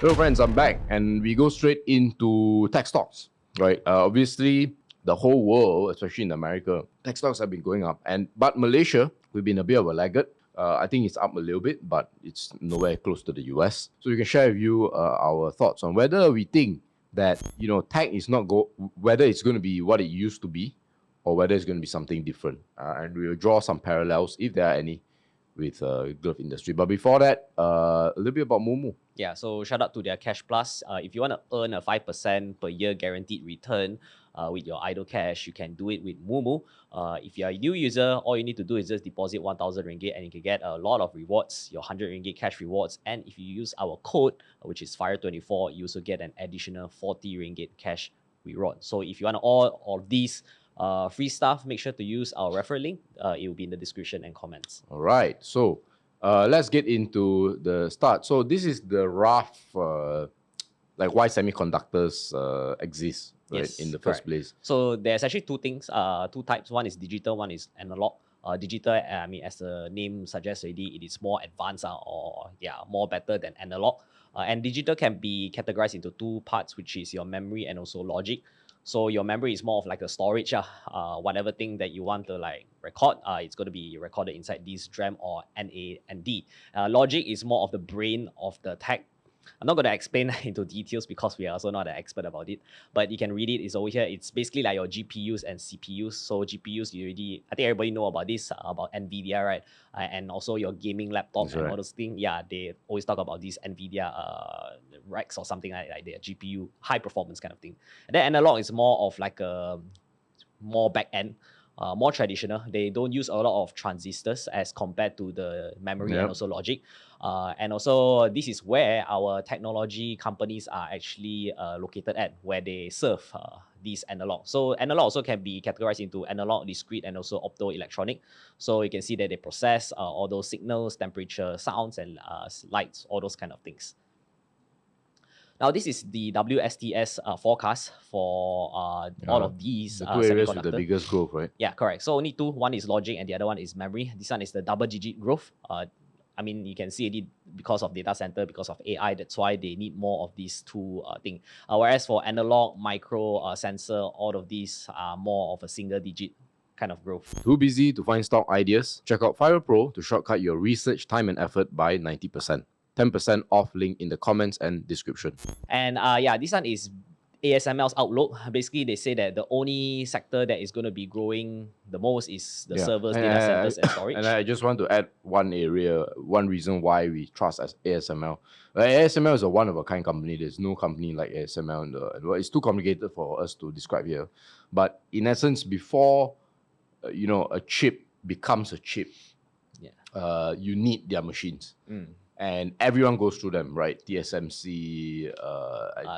Hello friends, I'm back and we go straight into tech stocks, right? Obviously, the whole world, especially in America, tech stocks have been going up. But Malaysia, we've been a bit of a laggard. I think it's up a little bit, but it's nowhere close to the US. So we can share with you our thoughts on whether we think that tech is not whether it's going to be what it used to be, or whether it's going to be something different. And we'll draw some parallels, if there are any, with glove industry. But before that, a little bit about Momo. Yeah, so shout out to their Cash Plus. If you want to earn a 5% per year guaranteed return with your idle cash, you can do it with Mumu. If you're a new user, all you need to do is just deposit 1,000 ringgit and you can get a lot of rewards, your 100 ringgit cash rewards. And if you use our code, which is FIRE24, you also get an additional 40 ringgit cash reward. So if you want all of these free stuff, make sure to use our referral link. It will be in the description and comments. All right, so let's get into the start. So this is the rough, like why semiconductors exist, right, Yes, in the first correct. place. So there's actually two things, two types. One is digital, one is analog. Digital, I mean, as the name suggests already, it is more advanced or more better than analog. And digital can be categorized into two parts, which is your memory and also logic. So your memory is more of like a storage. Whatever thing that you want to like record, it's going to be recorded inside this DRAM or NAND. Logic is more of the brain of the tech. I'm not going to explain into details because we are also not an expert about it, but you can read it. It's over here. It's basically like your GPUs and CPUs. So GPUs, I think everybody know about this, about NVIDIA, right? And also your gaming laptop That's and right. all those things. Yeah, they always talk about these NVIDIA racks or something like their GPU, high performance kind of thing. And then analog is more of like a more back end, more traditional. They don't use a lot of transistors as compared to the memory and Yep. also logic. And also, this is where our technology companies are actually located at, where they serve these analog. So analog also can be categorized into analog, discrete, and also optoelectronic. So you can see that they process all those signals, temperature, sounds, and lights, all those kind of things. Now, this is the WSTS forecast for all of these the two areas with the semiconductor. biggest growth, right? Yeah, correct. So only two. One is logic and the other one is memory. This one is the double-digit growth. I mean, you can see it because of data center, because of AI. That's why they need more of these two things. Whereas for analog, micro, sensor, all of these are more of a single-digit kind of growth. Too busy to find stock ideas? Check out Fire Pro to shortcut your research time and effort by 90%. 10% off link in the comments and description. And this one is ASML's outlook. Basically, they say that the only sector that is going to be growing the most is the servers, data centers, and storage. And I just want to add one reason why we trust as ASML. ASML is a one-of-a-kind company. There's no company like ASML. It's too complicated for us to describe here. But in essence, before a chip becomes a chip, you need their machines. And everyone goes through them, right? TSMC,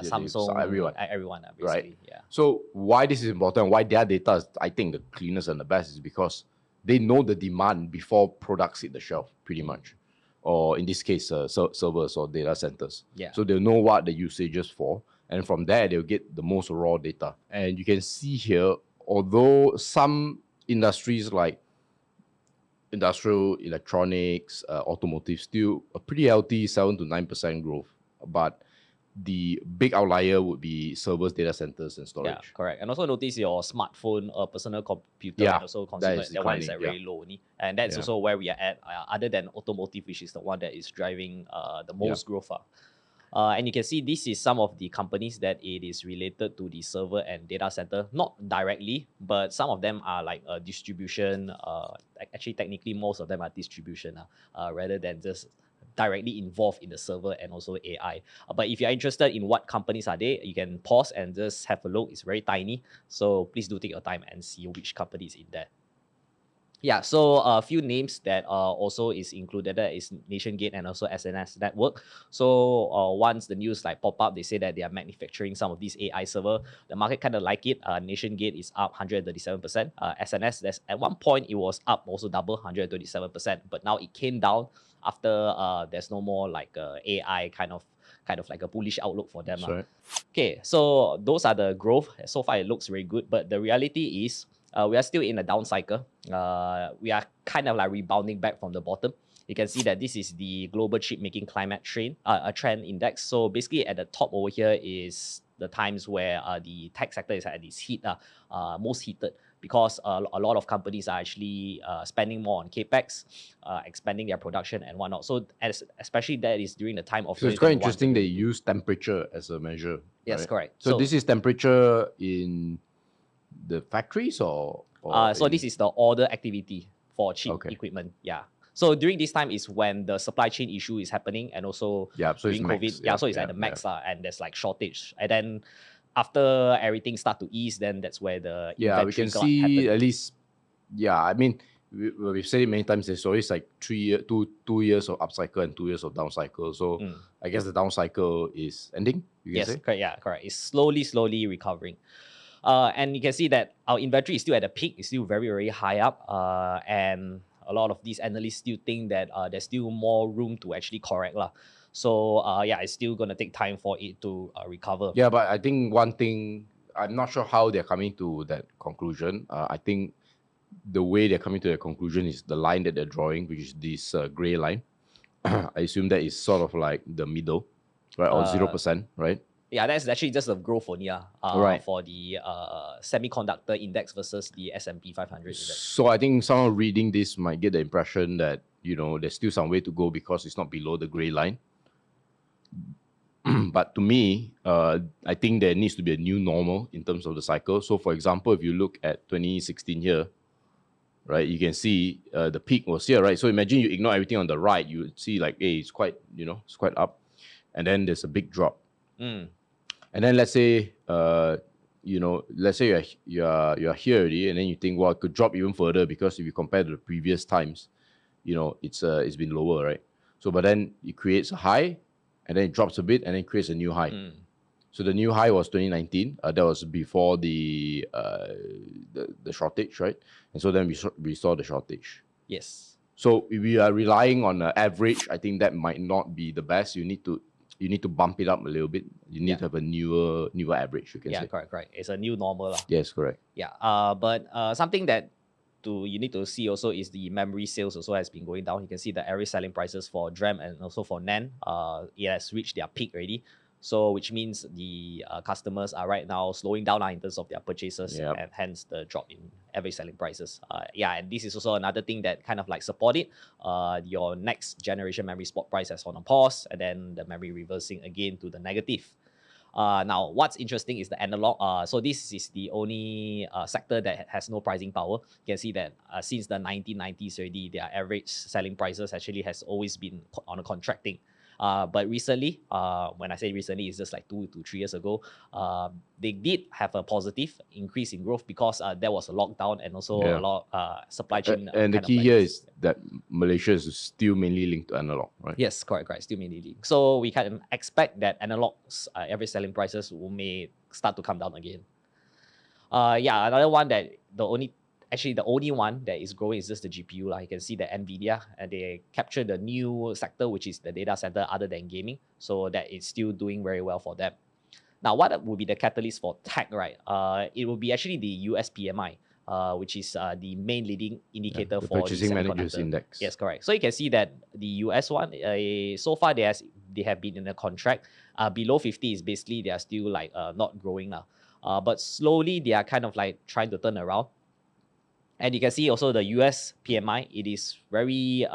Samsung, everyone, basically, right? Yeah. So why this is important, why their data is, I think, the cleanest and the best, is because they know the demand before products hit the shelf, pretty much. Or in this case, servers or data centers. Yeah. So they'll know what the usage is for, and from there they'll get the most raw data. And you can see here, although some industries like industrial, electronics, automotive, still a pretty healthy 7 to 9% growth. But the big outlier would be servers, data centers, and storage. Yeah, correct. And also notice your smartphone or personal computer and also consumer, that one is at very low. And that's also where we are at, other than automotive, which is the one that is driving the most growth. And you can see this is some of the companies that it is related to the server and data center, not directly, but some of them are like distribution. Actually, technically, most of them are distribution rather than just directly involved in the server and also AI. But if you're interested in what companies are they, you can pause and just have a look. It's very tiny. So please do take your time and see which company is in there. Yeah, so a few names that also is included there is NationGate and also SNS Network. So once the news like pop up, they say that they are manufacturing some of these AI server. The market kind of like it. NationGate is up 137%. SNS, at one point it was up also double 127%, but now it came down after there's no more like AI kind of like a bullish outlook for them. Right. Okay, so those are the growth. So far it looks very good, but the reality is we are still in a down cycle. We are kind of like rebounding back from the bottom. you can see that this is the global chip making climate trend index. So basically at the top over here is the times where the tech sector is at its heat, most heated, because a lot of companies are actually spending more on capex, expanding their production and whatnot. So especially that is during the time of. So it's quite interesting they use temperature as a measure. Yes, right? correct. So this is temperature in the factories or so this is the order activity for chip equipment. Yeah. So during this time is when the supply chain issue is happening, and also so during COVID. So it's at the max, and there's like shortage. And then after everything start to ease, then that's where the we can see happens. at least. I mean, we've said it many times. There's always like 2 years of upcycle and 2 years of down cycle. So I guess the down cycle is ending. You can say? Correct. Correct. It's slowly recovering. And you can see that our inventory is still at the peak. It's still very, very high up. And a lot of these analysts still think that there's still more room to actually correct. So it's still going to take time for it to recover. Yeah, but I think one thing, I'm not sure how they're coming to that conclusion. I think the way they're coming to the conclusion is the line that they're drawing, which is this gray line. I assume that is sort of like the middle, right? Or 0%, right? Yeah, that's actually just the growth only right. for the semiconductor index versus the S&P 500 index. So I think someone reading this might get the impression that, there's still some way to go because it's not below the gray line. But to me, I think there needs to be a new normal in terms of the cycle. So for example, if you look at 2016 here, right, you can see the peak was here, right? So imagine you ignore everything on the right, you would see like, hey, it's quite up. And then there's a big drop. And then let's say, you're here already, and then you think, well, it could drop even further because if you compare to the previous times, it's been lower, right? So, but then it creates a high, and then it drops a bit, and then creates a new high. So the new high was 2019. That was before the shortage, right? And so then we saw the shortage. Yes. So if we are relying on an average, I think that might not be the best. You need to bump it up a little bit. You need to have a newer average, you can say. Yeah, correct. It's a new normal. Yes, correct. Yeah. But something that you need to see also is the memory sales also has been going down. You can see the average selling prices for DRAM and also for NAND. It has reached their peak already. So which means the customers are right now slowing down in terms of their purchases, and hence the drop in average selling prices. And this is also another thing that kind of like support it. Your next generation memory spot price has on a pause, and then the memory reversing again to the negative. Now, what's interesting is the analog. So this is the only sector that has no pricing power. You can see that since the 1990s already, their average selling prices actually has always been on a contracting. But recently, when I say recently, it's just like 2 to 3 years ago, they did have a positive increase in growth because there was a lockdown and also a lot supply chain. And the key here is that Malaysia is still mainly linked to analog, right? Yes, correct. Still mainly linked. So we can expect that analogs average selling prices may start to come down again. Another one that the only one that is growing is just the GPU. You can see that NVIDIA, they captured the new sector, which is the data center other than gaming. So that is still doing very well for them. Now, what would be the catalyst for tech, right? It will be actually the US PMI, which is the main leading indicator for Purchasing the Managers Index. Yes, correct. So you can see that the US one, so far they have been in a contract. Below 50 is basically they are still like not growing now. But slowly they are kind of like trying to turn around. And you can see also the US PMI, it is very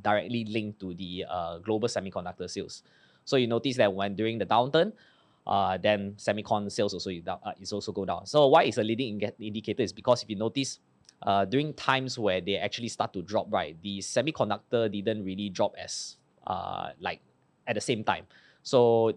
directly linked to the global semiconductor sales. So you notice that when during the downturn, then semicon sales is also go down. So why is a leading indicator is because if you notice, during times where they actually start to drop, right, the semiconductor didn't really drop as like at the same time. So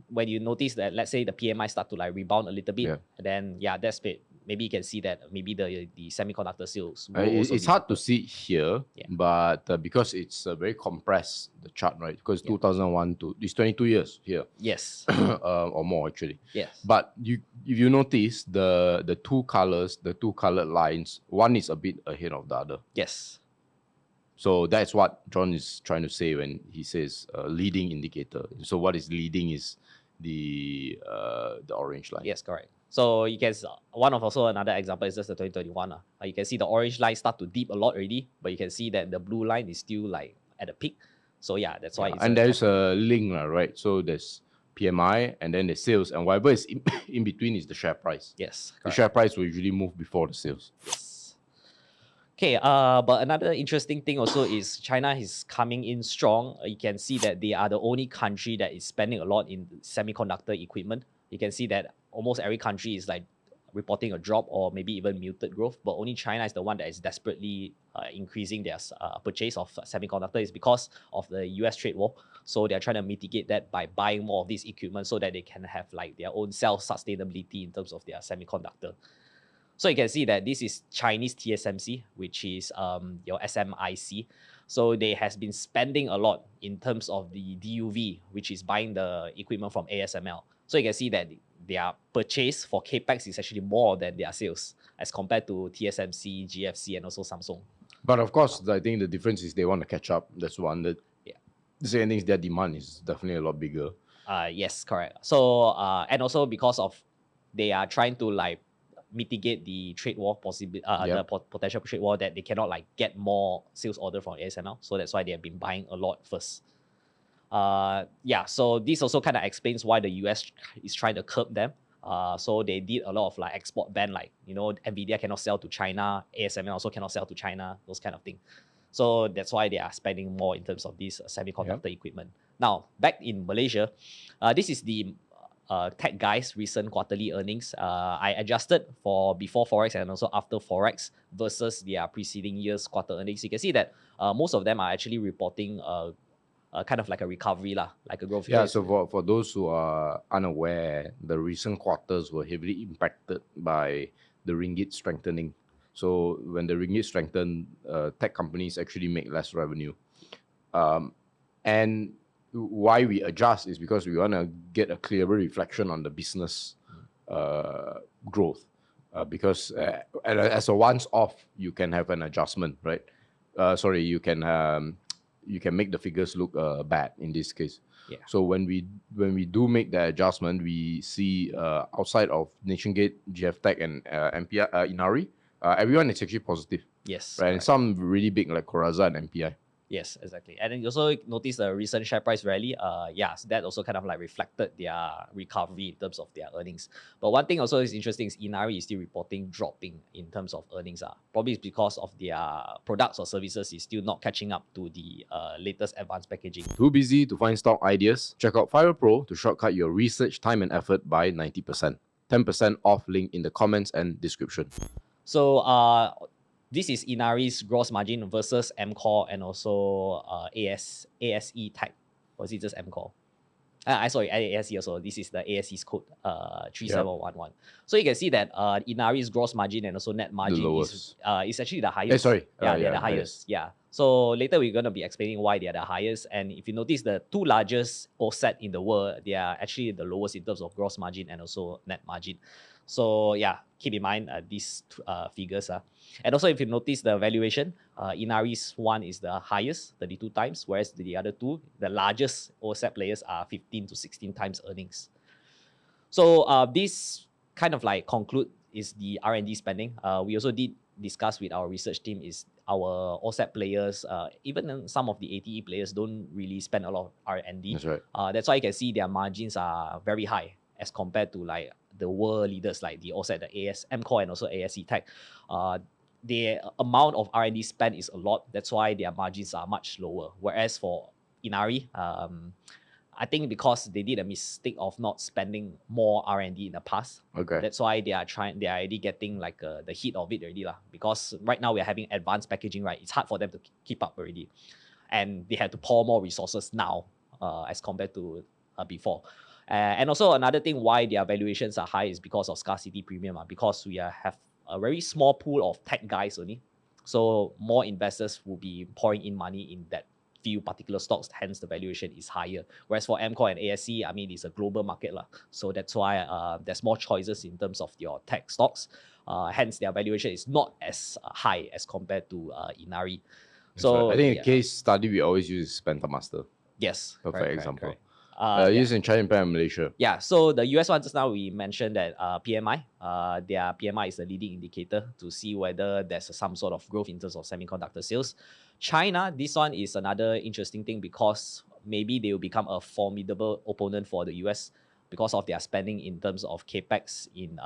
when you notice that, let's say the PMI start to like rebound a little bit, then that's it. Maybe you can see that maybe the semiconductor sales. It's hard to see here, but because it's very compressed, the chart, right? Because 2001 to it's 22 years here. Yes. Or more actually. Yes. But if you notice the two colored lines, one is a bit ahead of the other. Yes. So that's what John is trying to say when he says leading indicator. So what is leading is the orange line. Yes, correct. So you can one of also another example is just the 2021. You can see the orange line start to dip a lot already, but you can see that the blue line is still like at a peak. So yeah, that's why it's and there's a link, right? So there's PMI and then the sales, and whatever is in between is the share price. Yes, The correct. share price will usually move before the sales. Yes. Okay, but another interesting thing also is China is coming in strong. You can see that they are the only country that is spending a lot in semiconductor equipment. You can see that almost every country is like reporting a drop or maybe even muted growth, but only China is the one that is desperately increasing their purchase of semiconductor is because of the US trade war. So they're trying to mitigate that by buying more of this equipment so that they can have like their own self-sustainability in terms of their semiconductor. So you can see that this is Chinese TSMC, which is your SMIC. So they has been spending a lot in terms of the DUV, which is buying the equipment from ASML. So you can see that their purchase for CapEx is actually more than their sales as compared to TSMC, GFC, and also Samsung. But of course, I think the difference is they want to catch up. That's one. The same things, their demand is definitely a lot bigger. Yes, correct. So and also because of they are trying to like mitigate the trade war the potential trade war, that they cannot like get more sales order from ASML. So that's why they have been buying a lot first. So this also kind of explains why the US is trying to curb them. So they did a lot of like export ban, like Nvidia cannot sell to China, ASML also cannot sell to China, those kind of things. So that's why they are spending more in terms of this semiconductor equipment. Now back in Malaysia, this is the Tech Guys recent quarterly earnings. I adjusted for before Forex and also after Forex versus their preceding year's quarter earnings. You can see that most of them are actually reporting kind of like a recovery, like a growth. Yeah, so for those who are unaware, the recent quarters were heavily impacted by the ringgit strengthening. So when the ringgit strengthened, tech companies actually make less revenue. And why we adjust is because we want to get a clearer reflection on the business growth. Because as a once-off, you can have an adjustment, right? You can make the figures look bad in this case. Yeah. So when we do make the adjustment, we see outside of NationGate, GFTech, and MPI, Inari, everyone is actually positive. Yes. Right, and some really big like Coraza and MPI. Yes, exactly. And then you also notice the recent share price rally. So that also kind of like reflected their recovery in terms of their earnings. But one thing also is interesting is Inari is still reporting dropping in terms of earnings. Probably it's because of their products or services is still not catching up to the latest advanced packaging. Too busy to find stock ideas? Check out Fiverr Pro to shortcut your research time and effort by 90%. 10% off link in the comments and description. So this is Inari's gross margin versus MCore and also ASE Tech. Or is it just MCore? Sorry, ASE also. This is the ASE's code 3711. So you can see that Inari's gross margin and also net margin is actually the highest. They're the highest. Yeah. So later we're going to be explaining why they are the highest. And if you notice, the two largest OSAT in the world, they are actually the lowest in terms of gross margin and also net margin. So yeah, keep in mind these figures. And also if you notice the valuation, Inari's one is the highest, 32 times, whereas the other two, the largest OSAT players are 15 to 16 times earnings. So this kind of like conclude is the R&D spending. We also did discuss with our research team is our OSAT players, even some of the ATE players don't really spend a lot of R&D. That's right. That's why you can see their margins are very high as compared to like the world leaders like the OSAT, the MCore and also ASE Tech. The amount of R&D spent is a lot. That's why their margins are much lower. Whereas for Inari, I think because they did a mistake of not spending more R&D in the past. Okay. That's why they are already getting like the heat of it already. Because right now we're having advanced packaging, right? It's hard for them to keep up already. And they had to pour more resources now as compared to before. And also another thing why their valuations are high is because of scarcity premium, because we have a very small pool of tech guys only. So more investors will be pouring in money in that few particular stocks, hence the valuation is higher. Whereas for MCore and ASE, I mean, it's a global market. So that's why there's more choices in terms of your tech stocks. Hence their valuation is not as high as compared to Inari. So I think a case study we always use is Pentamaster. Yes. Perfect example. Correct. US and China, Japan, and Malaysia. Yeah, so the US one just now we mentioned that PMI, their PMI is the leading indicator to see whether there's some sort of growth in terms of semiconductor sales. China, this one is another interesting thing because maybe they will become a formidable opponent for the US because of their spending in terms of capex in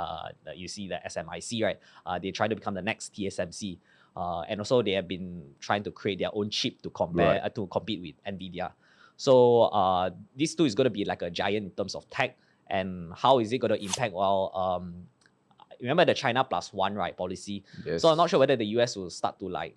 you see the SMIC, right? They're trying to become the next TSMC. And also they have been trying to create their own chip to to compete with NVIDIA. So these two is going to be like a giant in terms of tech. And how is it going to impact? Well, remember the China plus one, right, policy. Yes. So I'm not sure whether the US will start to like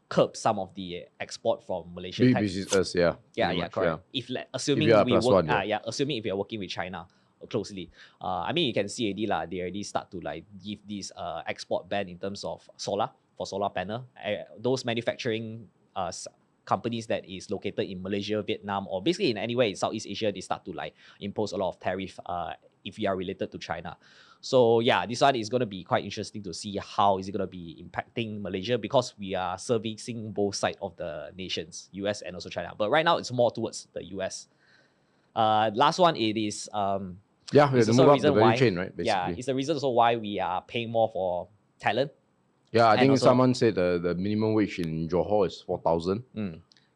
curb some of the export from Malaysia. Which is us, yeah. Yeah, correct. Yeah. If assuming we work, assuming if we are working with China closely, I mean you can see already lah. They already start to like give this export ban in terms of solar panel. Those manufacturing companies that is located in Malaysia, Vietnam, or basically in anywhere in Southeast Asia, they start to like impose a lot of tariff if you are related to China. So yeah, this one is going to be quite interesting to see how is it going to be impacting Malaysia because we are servicing both sides of the nations, US and also China. But right now it's more towards the US. Last one, it is it's the move up the value chain, right? Basically. Yeah, it's the reason also why we are paying more for talent. Yeah, I think also, someone said the minimum wage in Johor is 4,000.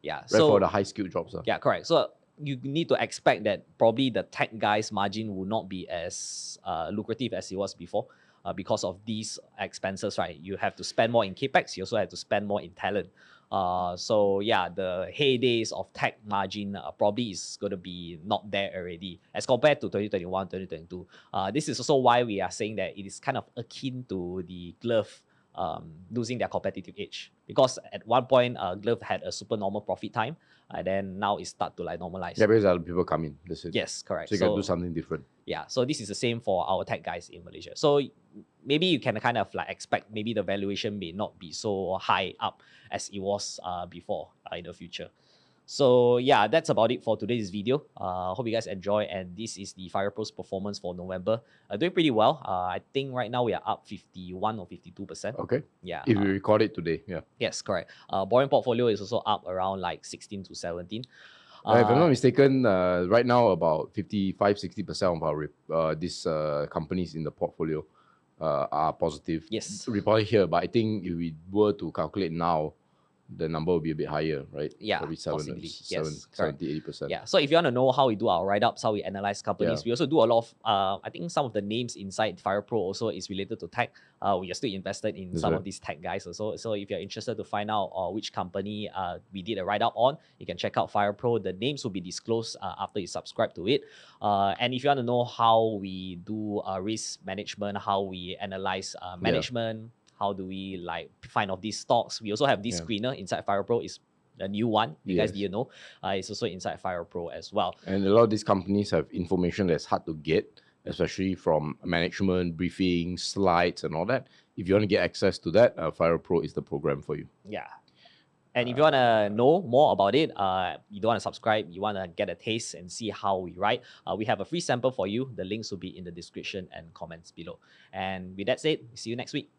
Yeah, right, so for the high skilled jobs. Yeah, correct. So you need to expect that probably the tech guys' margin will not be as lucrative as it was before because of these expenses, right? You have to spend more in capex. You also have to spend more in talent. So yeah, the heydays of tech margin probably is going to be not there already as compared to 2021, 2022. This is also why we are saying that it is kind of akin to the glove losing their competitive edge because at one point glove had a super normal profit time and then now it start to like normalize. Yeah, because other people come in. That's it. Yes, correct. So you can do something different. Yeah, so this is the same for our tech guys in Malaysia. So maybe you can kind of like expect maybe the valuation may not be so high up as it was before in the future. So yeah, that's about it for today's video. Hope you guys enjoy, and this is the FirePro's performance for November. Doing pretty well. I think right now we are up 51 or 52%. Okay. Yeah. If we record it today, yeah. Yes, correct. Boring portfolio is also up around like 16 to 17. If I'm not mistaken, right now about 55-60% of our these companies in the portfolio are positive. Yes. Reported here, but I think if we were to calculate now, the number will be a bit higher, right? Yeah, probably possibly. 70-80%. Yeah, so if you want to know how we do our write-ups, how we analyze companies, we also do a lot of, I think some of the names inside FirePro also is related to tech. We are still invested in some of these tech guys also. So if you're interested to find out which company we did a write-up on, you can check out FirePro. The names will be disclosed after you subscribe to it. And if you want to know how we do risk management, how we analyze management, how do we like find out these stocks? We also have this screener inside FirePro. Is a new one. You guys didn't know. It's also inside FirePro as well. And a lot of these companies have information that's hard to get, especially from management, briefings, slides, and all that. If you want to get access to that, FirePro is the program for you. Yeah. And if you want to know more about it, you don't want to subscribe, you want to get a taste and see how we write, we have a free sample for you. The links will be in the description and comments below. And with that said, see you next week.